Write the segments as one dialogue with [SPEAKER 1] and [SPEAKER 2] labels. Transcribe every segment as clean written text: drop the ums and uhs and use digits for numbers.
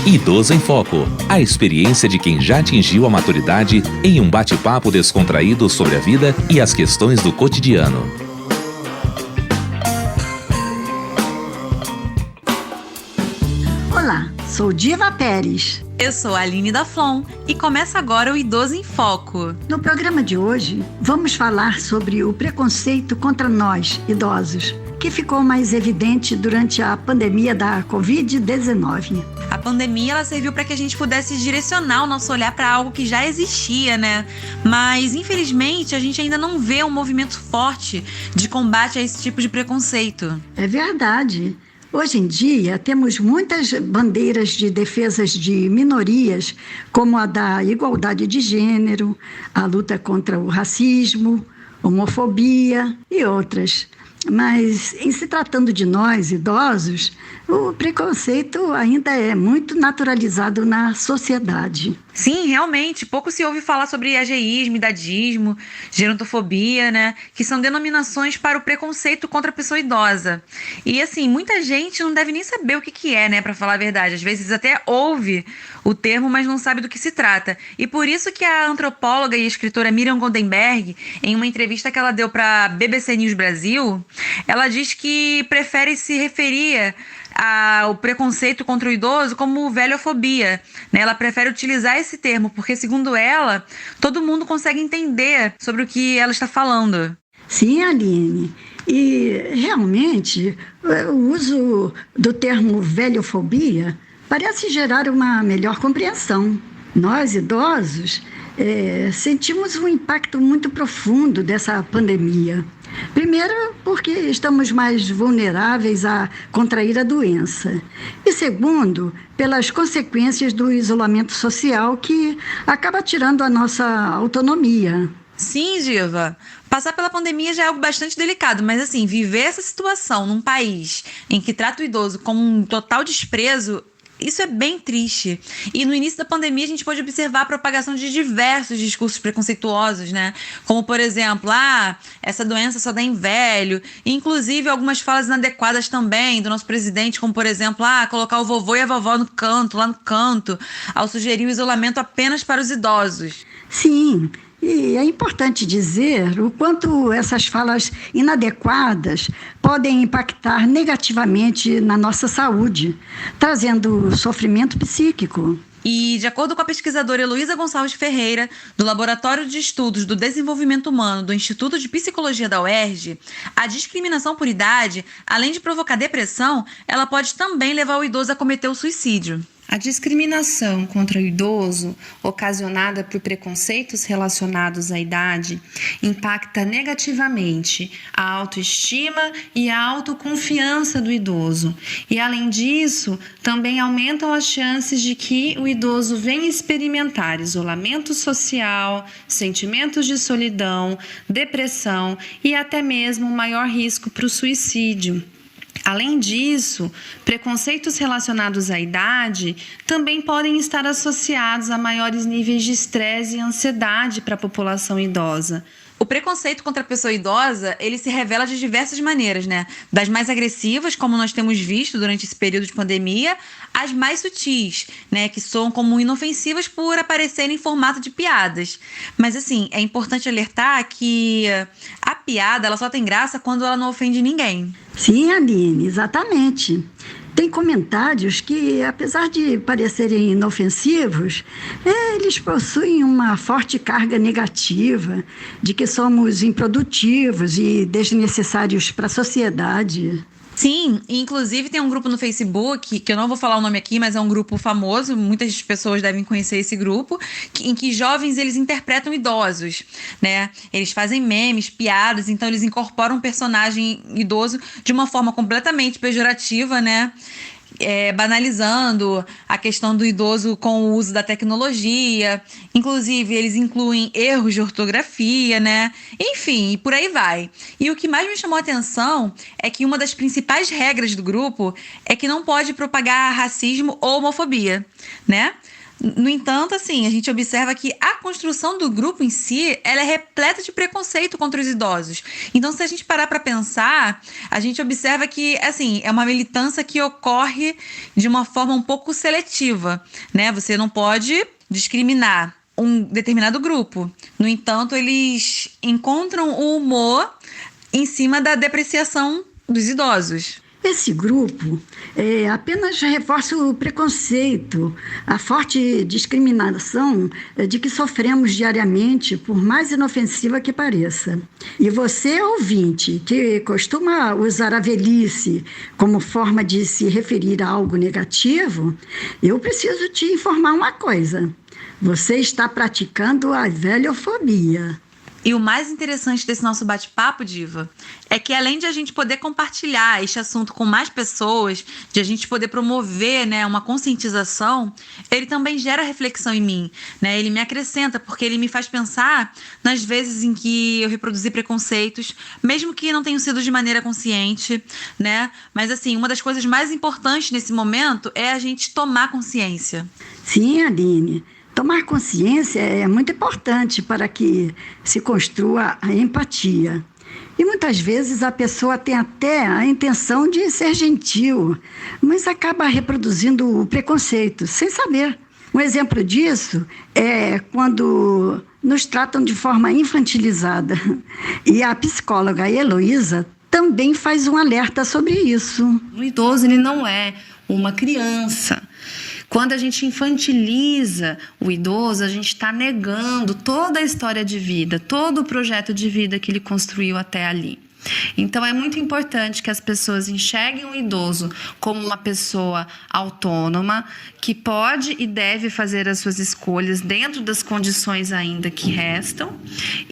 [SPEAKER 1] Idoso em Foco, a experiência de quem já atingiu a maturidade em um bate-papo descontraído sobre a vida e as questões do cotidiano.
[SPEAKER 2] Olá, sou Diva Pérez.
[SPEAKER 3] Eu sou a Aline da Flon e começa agora o Idoso em Foco.
[SPEAKER 2] No programa de hoje, vamos falar sobre o preconceito contra nós, idosos, que ficou mais evidente durante a pandemia da Covid-19.
[SPEAKER 3] A pandemia ela serviu para que a gente pudesse direcionar o nosso olhar para algo que já existia, né? Mas, infelizmente, a gente ainda não vê um movimento forte de combate a esse tipo de preconceito.
[SPEAKER 2] É verdade. Hoje em dia, temos muitas bandeiras de defesas de minorias, como a da igualdade de gênero, a luta contra o racismo, homofobia e outras. Mas, em se tratando de nós, idosos, o preconceito ainda é muito naturalizado na sociedade.
[SPEAKER 3] Sim, realmente, pouco se ouve falar sobre ageísmo, idadismo, gerontofobia, né? Que são denominações para o preconceito contra a pessoa idosa. E, assim, muita gente não deve nem saber o que é, né? Para falar a verdade. Às vezes até ouve o termo, mas não sabe do que se trata. E por isso que a antropóloga e escritora Miriam Goldenberg, em uma entrevista que ela deu para a BBC News Brasil, ela diz que prefere se referir ao preconceito contra o idoso como velhofobia, né? Ela prefere utilizar esse termo, porque, segundo ela, todo mundo consegue entender sobre o que ela está falando.
[SPEAKER 2] Sim, Aline. E, realmente, o uso do termo velhofobia parece gerar uma melhor compreensão. Nós, idosos, sentimos um impacto muito profundo dessa pandemia. Primeiro, porque estamos mais vulneráveis a contrair a doença. E segundo, pelas consequências do isolamento social que acaba tirando a nossa autonomia.
[SPEAKER 3] Sim, Diva. Passar pela pandemia já é algo bastante delicado, mas assim, viver essa situação num país em que trata o idoso como um total desprezo, isso é bem triste. E no início da pandemia a gente pôde observar a propagação de diversos discursos preconceituosos, né? Como, por exemplo, essa doença só dá em velho. E, inclusive, algumas falas inadequadas também do nosso presidente, como, por exemplo, colocar o vovô e a vovó no canto, lá no canto, ao sugerir o isolamento apenas para os idosos.
[SPEAKER 2] Sim. E é importante dizer o quanto essas falas inadequadas podem impactar negativamente na nossa saúde, trazendo sofrimento psíquico.
[SPEAKER 3] E, de acordo com a pesquisadora Heloísa Gonçalves Ferreira, do Laboratório de Estudos do Desenvolvimento Humano do Instituto de Psicologia da UERJ, a discriminação por idade, além de provocar depressão, ela pode também levar o idoso a cometer o suicídio.
[SPEAKER 4] A discriminação contra o idoso, ocasionada por preconceitos relacionados à idade, impacta negativamente a autoestima e a autoconfiança do idoso. E, além disso, também aumentam as chances de que o idoso venha experimentar isolamento social, sentimentos de solidão, depressão e até mesmo um maior risco para o suicídio. Além disso, preconceitos relacionados à idade também podem estar associados a maiores níveis de estresse e ansiedade para a população idosa.
[SPEAKER 3] O preconceito contra a pessoa idosa, ele se revela de diversas maneiras, né? Das mais agressivas, como nós temos visto durante esse período de pandemia, às mais sutis, né? Que soam como inofensivas por aparecerem em formato de piadas. Mas, assim, é importante alertar que a piada, ela só tem graça quando ela não ofende ninguém.
[SPEAKER 2] Sim, Aline, exatamente. Tem comentários que, apesar de parecerem inofensivos, eles possuem uma forte carga negativa de que somos improdutivos e desnecessários para a sociedade.
[SPEAKER 3] Sim, e inclusive tem um grupo no Facebook, que eu não vou falar o nome aqui, mas é um grupo famoso, muitas pessoas devem conhecer esse grupo, em que jovens eles interpretam idosos, né? Eles fazem memes, piadas, então eles incorporam um personagem idoso de uma forma completamente pejorativa, né? Banalizando a questão do idoso com o uso da tecnologia. Inclusive, eles incluem erros de ortografia, né? Enfim, e por aí vai. E o que mais me chamou a atenção é que uma das principais regras do grupo é que não pode propagar racismo ou homofobia, né? No entanto, assim, a gente observa que a construção do grupo em si, ela é repleta de preconceito contra os idosos. Então, se a gente parar para pensar, a gente observa que, assim, é uma militância que ocorre de uma forma um pouco seletiva, né? Você não pode discriminar um determinado grupo. No entanto, eles encontram o humor em cima da depreciação dos idosos.
[SPEAKER 2] Esse grupo apenas reforça o preconceito, a forte discriminação de que sofremos diariamente, por mais inofensiva que pareça. E você, ouvinte, que costuma usar a velhice como forma de se referir a algo negativo, eu preciso te informar uma coisa. Você está praticando a velhofobia.
[SPEAKER 3] E o mais interessante desse nosso bate-papo, Diva, é que além de a gente poder compartilhar este assunto com mais pessoas, de a gente poder promover, né, uma conscientização, ele também gera reflexão em mim, né? Ele me acrescenta, porque ele me faz pensar nas vezes em que eu reproduzi preconceitos, mesmo que não tenham sido de maneira consciente, né? Mas assim, uma das coisas mais importantes nesse momento é a gente tomar consciência.
[SPEAKER 2] Sim, Aline. Tomar consciência é muito importante para que se construa a empatia. E muitas vezes a pessoa tem até a intenção de ser gentil, mas acaba reproduzindo o preconceito, sem saber. Um exemplo disso é quando nos tratam de forma infantilizada. E a psicóloga Heloísa também faz um alerta sobre isso.
[SPEAKER 4] O idoso, ele não é uma criança. Quando a gente infantiliza o idoso, a gente está negando toda a história de vida, todo o projeto de vida que ele construiu até ali. Então, é muito importante que as pessoas enxerguem o idoso como uma pessoa autônoma, que pode e deve fazer as suas escolhas dentro das condições ainda que restam,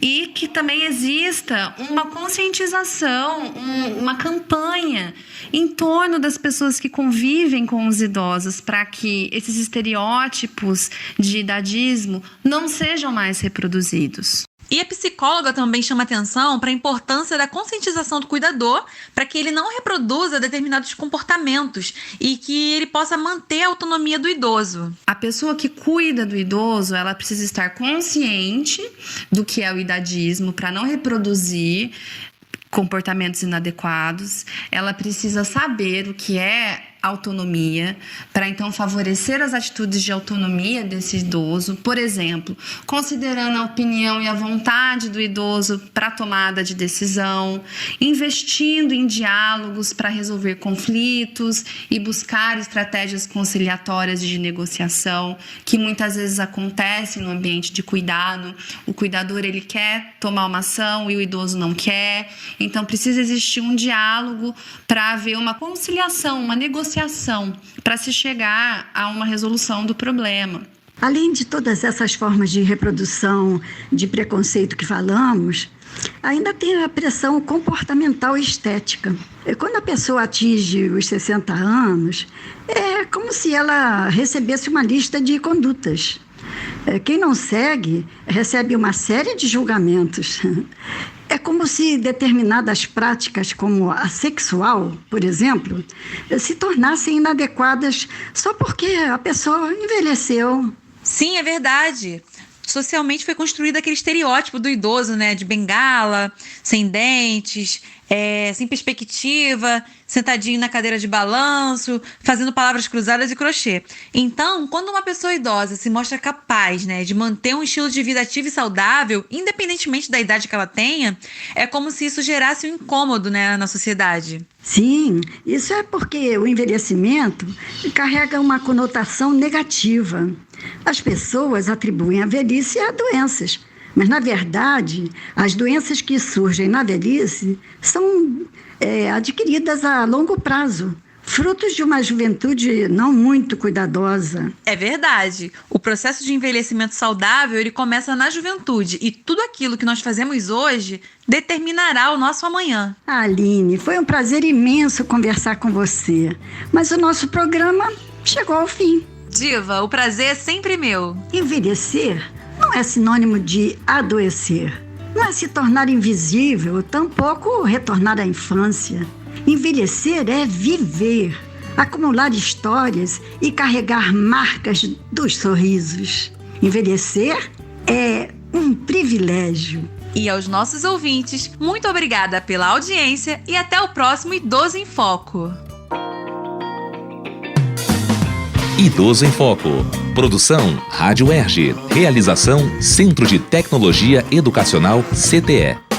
[SPEAKER 4] e que também exista uma conscientização, uma campanha em torno das pessoas que convivem com os idosos, para que esses estereótipos de idadismo não sejam mais reproduzidos.
[SPEAKER 3] E a psicóloga também chama atenção para a importância da conscientização do cuidador, para que ele não reproduza determinados comportamentos e que ele possa manter a autonomia do idoso.
[SPEAKER 4] A pessoa que cuida do idoso, ela precisa estar consciente do que é o idadismo para não reproduzir comportamentos inadequados. Ela precisa saber o que é autonomia, para então favorecer as atitudes de autonomia desse idoso, por exemplo, considerando a opinião e a vontade do idoso para a tomada de decisão, investindo em diálogos para resolver conflitos e buscar estratégias conciliatórias de negociação, que muitas vezes acontecem no ambiente de cuidado. O cuidador, ele quer tomar uma ação e o idoso não quer, então precisa existir um diálogo para haver uma conciliação, uma negociação para se chegar a uma resolução do problema.
[SPEAKER 2] Além de todas essas formas de reprodução de preconceito que falamos, ainda tem a pressão comportamental e estética. Quando a pessoa atinge os 60 anos, é como se ela recebesse uma lista de condutas. Quem não segue recebe uma série de julgamentos. É como se determinadas práticas, como a sexual, por exemplo, se tornassem inadequadas só porque a pessoa envelheceu.
[SPEAKER 3] Sim, é verdade. Socialmente foi construído aquele estereótipo do idoso, né? De bengala, sem dentes, sem perspectiva, sentadinho na cadeira de balanço, fazendo palavras cruzadas e crochê. Então, quando uma pessoa idosa se mostra capaz, né, de manter um estilo de vida ativo e saudável, independentemente da idade que ela tenha, é como se isso gerasse um incômodo, né, na sociedade.
[SPEAKER 2] Sim, isso é porque o envelhecimento carrega uma conotação negativa. As pessoas atribuem a velhice a doenças, mas, na verdade, as doenças que surgem na velhice são adquiridas a longo prazo, frutos de uma juventude não muito cuidadosa.
[SPEAKER 3] É verdade. O processo de envelhecimento saudável, ele começa na juventude, e tudo aquilo que nós fazemos hoje determinará o nosso amanhã.
[SPEAKER 2] Aline, foi um prazer imenso conversar com você, mas o nosso programa chegou ao fim.
[SPEAKER 3] Diva, o prazer é sempre meu.
[SPEAKER 2] Envelhecer não é sinônimo de adoecer. Não é se tornar invisível, tampouco retornar à infância. Envelhecer é viver. acumular histórias e carregar marcas dos sorrisos. Envelhecer é um privilégio.
[SPEAKER 3] E aos nossos ouvintes, muito obrigada pela audiência e até o próximo Idoso em Foco.
[SPEAKER 1] Idoso em Foco. Produção Rádio UERJ. Realização Centro de Tecnologia Educacional CTE.